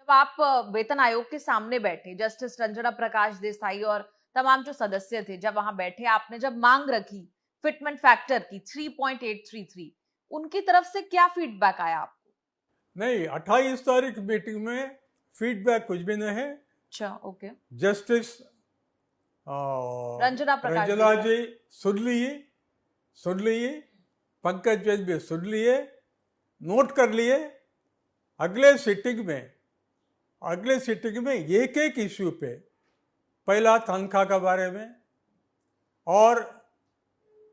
जब आप वेतन आयोग के सामने बैठे, जस्टिस रंजना प्रकाश देसाई और तमाम जो सदस्य थे, जब वहां बैठे, आपने जब मांग रखी फिटमेंट फैक्टर की 3.833, उनकी तरफ से क्या फीडबैक आया आपको? नहीं, 28 तारीख मीटिंग में फीडबैक कुछ भी नहीं है। अच्छा, ओके। जस्टिस रंजना प्रकाश रंजना देसाई। जी सुन लिए, पंकज जैन भी सुन लिए, नोट कर लिए। अगले सिटिंग में एक एक इश्यू पे, पहला तनख्वाह के बारे में और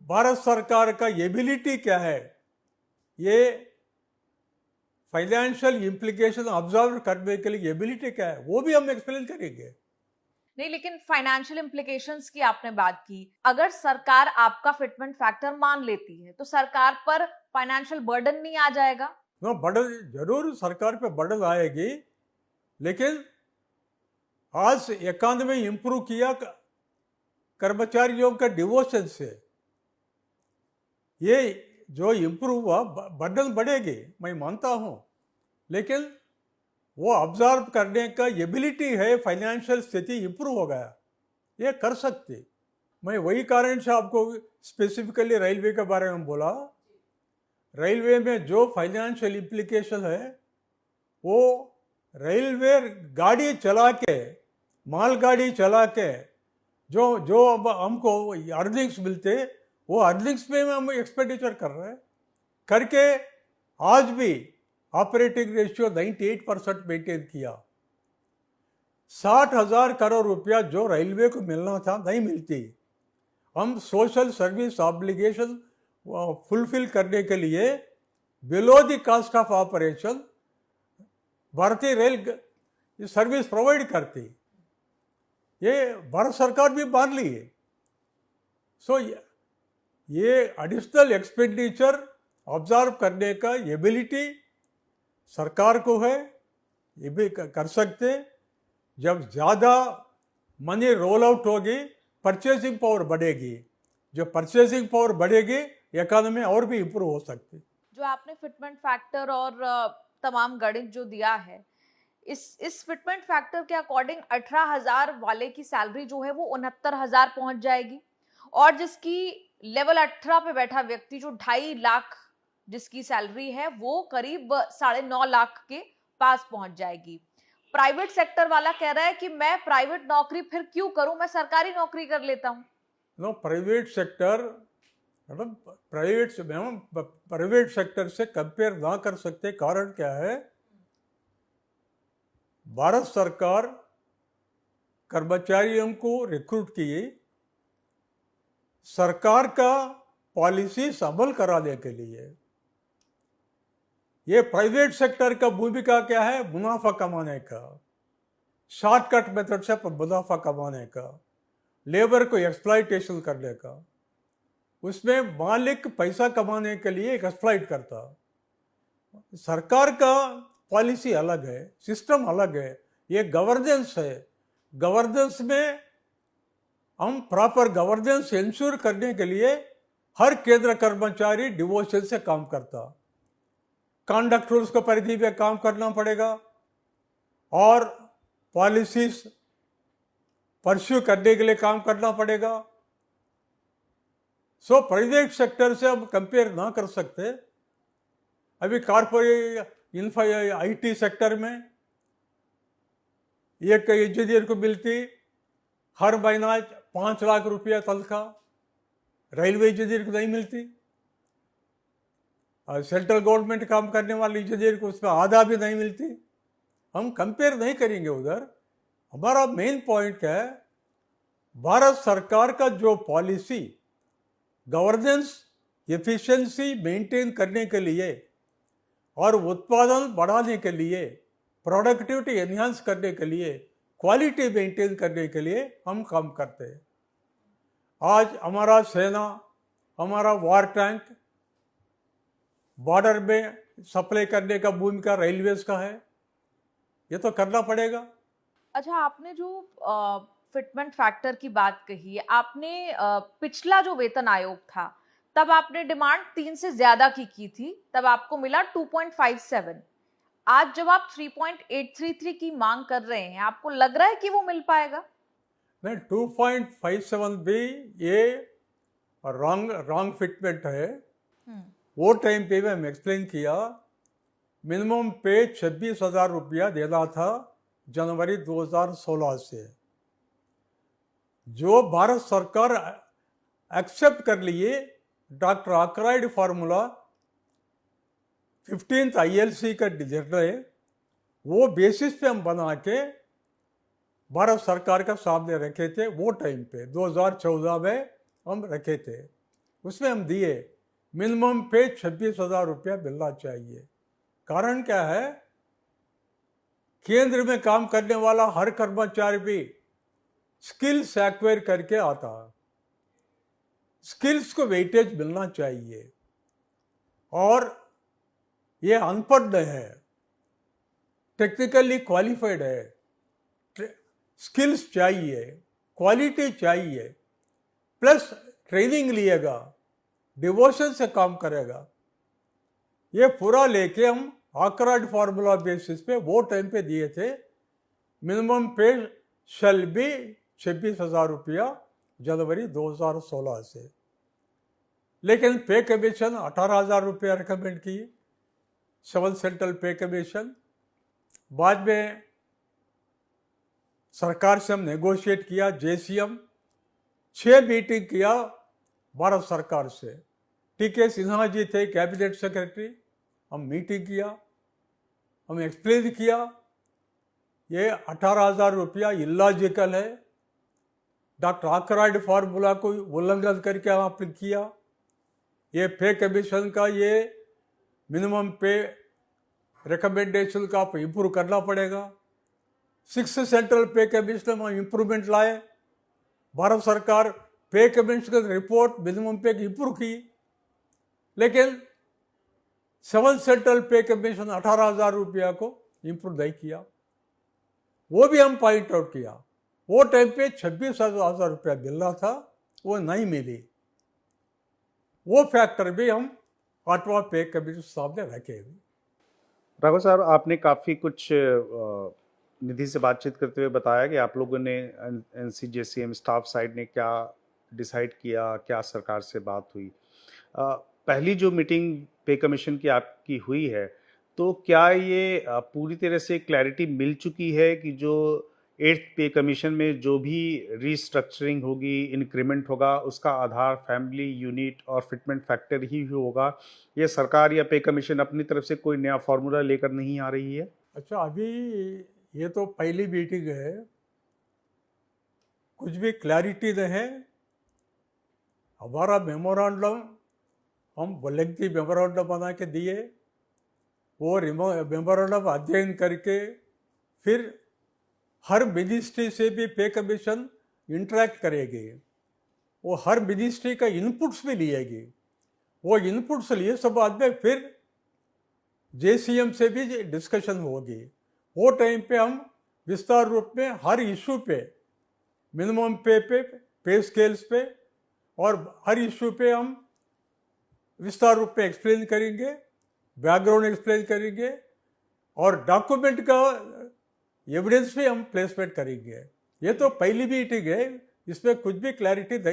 भारत सरकार का एबिलिटी क्या है, ये फाइनेंशियल इम्प्लीकेशन ऑब्जर्व करने के लिए एबिलिटी क्या है, वो भी हम एक्सप्लेन करेंगे। नहीं, लेकिन फाइनेंशियल इम्प्लीकेशंस की आपने बात की। अगर सरकार आपका फिटमेंट फैक्टर मान लेती है, तो सरकार पर फाइनेंशियल बर्डन नहीं आ जाएगा? नो, बर्डन जरूर सरकार पे बर्डन आएगी, लेकिन आज इकॉनमी इंप्रूव किया कर्मचारियों के डिवोशन से। ये जो इंप्रूव हुआ, बर्डन बढ़ेगी, मैं मानता हूं, लेकिन वो ऑब्जर्व करने का एबिलिटी है, फाइनेंशियल स्थिति इंप्रूव हो गया, ये कर सकते। मैं वही कारण से आपको स्पेसिफिकली रेलवे के बारे में बोला। रेलवे में जो फाइनेंशियल इम्प्लीकेशन है, वो रेलवे गाड़ी चला के, मालगाड़ी चला के जो जो अब हमको अर्निंग्स मिलते, वो अर्निंग्स में हम एक्सपेंडिचर कर रहे हैं, करके आज भी ऑपरेटिंग रेशियो 98% मेंटेन किया। 60,000 करोड़ रुपया जो रेलवे को मिलना था नहीं मिलती। हम सोशल सर्विस ऑब्लिगेशन फुलफिल करने के लिए below the cost of operation भारतीय रेल सर्विस प्रोवाइड करती, ये भारत सरकार भी मान ली है। सो ये एडिशनल एक्सपेंडिचर ऑब्जर्व करने का एबिलिटी सरकार को है, ये भी कर सकते। जब ज़्यादा मनी रोल आउट होगी, परचेसिंग पावर बढ़ेगी, जो परचेसिंग पावर बढ़ेगी, इकोनॉमी और भी इंप्रूव हो सकती। जो आपने फिटमेंट फैक्टर और तमाम गणित जो दिया है, इस फिटमेंट फैक्टर के अकॉर्डिंग 18,000 वाले की सैलरी जो है वो 69,000 पहुंच जाएगी, और जिसकी लेवल 18 पे बैठा व्यक्ति जो 2.5 लाख जिसकी सैलरी है, वो करीब 9.5 लाख के पास पहुंच जाएगी। प्राइवेट सेक्टर वाला कह रहा है कि मैं प्राइवेट नौकरी फिर क्यों करूं, मैं सरकारी नौकरी कर लेता हूं। नो, प्राइवेट सेक्टर, मतलब प्राइवेट सेक्टर से कंपेयर ना कर सकते। कारण क्या है, भारत सरकार कर्मचारियों को रिक्रूट किए सरकार का पॉलिसी अमल कराने के लिए। ये प्राइवेट सेक्टर का भूमिका क्या है, मुनाफा कमाने का, शॉर्टकट मेथड से मुनाफा कमाने का, लेबर को एक्सप्लॉइटेशन करने का। उसमें मालिक पैसा कमाने के लिए एक्सप्लॉइट करता। सरकार का पॉलिसी अलग है, सिस्टम अलग है, ये गवर्नेंस है। गवर्नेंस में हम प्रॉपर गवर्नेंस इंश्योर करने के लिए हर केंद्र कर्मचारी डिवोशन से काम करता। कॉन्डक्ट रूल्स को परिधि में काम करना पड़ेगा और पॉलिसीज परस्यू करने के लिए काम करना पड़ेगा। सो प्राइवेट सेक्टर से हम कंपेयर ना कर सकते। अभी कॉर्पोरेट आईटी सेक्टर में एक इंजीनियर को मिलती हर महीना 5 लाख रुपया तनख्वाह, रेलवे इंजीनियर को नहीं मिलती। सेंट्रल गवर्नमेंट काम करने वाले इंजीनियर को उसमें आधा भी नहीं मिलती। हम कंपेयर नहीं करेंगे उधर। हमारा मेन पॉइंट क्या है, भारत सरकार का जो पॉलिसी गवर्नेंस एफिशिएंसी मेंटेन करने के लिए और उत्पादन बढ़ाने के लिए, प्रोडक्टिविटी एनहांस करने के लिए, क्वालिटी मेंटेन करने के लिए हम काम करते हैं। आज हमारा सेना, हमारा वार टैंक बॉर्डर में सप्लाई करने का भूमिका रेलवेज का है, ये तो करना पड़ेगा। अच्छा, आपने जो फिटमेंट फैक्टर की बात कही, आपने पिछला जो वेतन आयोग था, तब आपने डिमांड 3 से ज्यादा की थी, तब आपको मिला 2.57। आज जब आप 3.833 की मांग कर रहे हैं, आपको लग रहा है कि वो मिल पाएगा? नहीं, 2.57 भी ये रॉन्ग फिटमेंट है। वो टाइम पे मैं एक्सप्लेन किया, मिनिमम पे 26,000 रुपया देना था जनवरी 2016 से, जो भारत सरकार एक्सेप्ट कर लिए। डॉक्टर आर्कराइड फार्मूला 15th ILC का रिजल्ट है, वो बेसिस पे हम बना के भारत सरकार का सामने रखे थे। वो टाइम पे 2014 में हम रखे थे, उसमें हम दिए मिनिमम पे 26,000 रुपया मिलना चाहिए। कारण क्या है, केंद्र में काम करने वाला हर कर्मचारी भी स्किल्स एक्वायर करके आता है, स्किल्स को वेटेज मिलना चाहिए। और ये अनपढ़ है, टेक्निकली क्वालिफाइड है, स्किल्स चाहिए, क्वालिटी चाहिए, प्लस ट्रेनिंग लिएगा, डिवोशन से काम करेगा। ये पूरा लेके हम आर्कराइड फार्मूला बेसिस पे वो टाइम पे दिए थे। मिनिमम पे शैल बी 26,000 रुपया जनवरी 2016 से, लेकिन पे कमीशन 18,000 रुपया रिकमेंड की, 7 सेंट्रल पे कमीशन। बाद में सरकार से हम नेगोशिएट किया, JCM 6 मीटिंग किया भारत सरकार से। TK सिन्हा जी थे कैबिनेट सेक्रेटरी, हम मीटिंग किया, हम एक्सप्लेन किया ये 18,000 रुपया इलॉजिकल है, डॉक्टर आर्कराइड फार्मूला को उल्लंघन करके आपने किया। ये पे कमीशन का ये मिनिमम पे रिकमेंडेशन का आप इम्प्रूव करना पड़ेगा। 6 सेंट्रल पे कमीशन में इम्प्रूवमेंट लाए, भारत सरकार पे कमीशन रिपोर्ट मिनिमम पे इम्प्रूव की, लेकिन 7 सेंट्रल पे कमीशन 18,000 रुपया को इम्प्रूव नहीं किया। वो भी हम पॉइंट आउट किया। वो टाइम पे 26,000 रुपया मिलना था, वो नहीं मिली। वो फैक्टर भी हम 8वां पे कमीशन सामने रखे। राघव साहब, आपने काफ़ी कुछ निधि से बातचीत करते हुए बताया कि आप लोगों ने NCJCM स्टाफ साइड ने क्या डिसाइड किया, क्या सरकार से बात हुई। पहली जो मीटिंग पे कमीशन की आपकी हुई है, तो क्या ये पूरी तरह से क्लैरिटी मिल चुकी है कि जो 8th पे कमीशन में जो भी रीस्ट्रक्चरिंग होगी, इंक्रीमेंट होगा, उसका आधार फैमिली यूनिट और फिटमेंट फैक्टर ही होगा? ये सरकार या पे कमीशन अपनी तरफ से कोई नया फॉर्मूला लेकर नहीं आ रही है? अच्छा, अभी ये तो पहली मीटिंग है, कुछ भी क्लैरिटी नहीं है। हमारा मेमोरेंडम हम लेंथी मेमोरेंडम बना के दिए, वो मेमोरेंडम अध्ययन करके फिर हर मिनिस्ट्री से भी पे कमीशन इंटरेक्ट करेगी, वो हर मिनिस्ट्री का इनपुट्स भी लिएगी। वो इनपुट्स लिए सब बाद में फिर JCM से भी डिस्कशन होगी। वो टाइम पे हम विस्तार रूप में हर इशू पे, मिनिमम पे स्केल्स पे और हर इशू पे हम विस्तार रूप में एक्सप्लेन करेंगे, बैकग्राउंड एक्सप्लेन करेंगे और डॉक्यूमेंट का एविडेंस भी हम प्लेसमेंट करेंगे। ये तो पहली मीटिंग है, इसमें कुछ भी क्लैरिटी नहीं।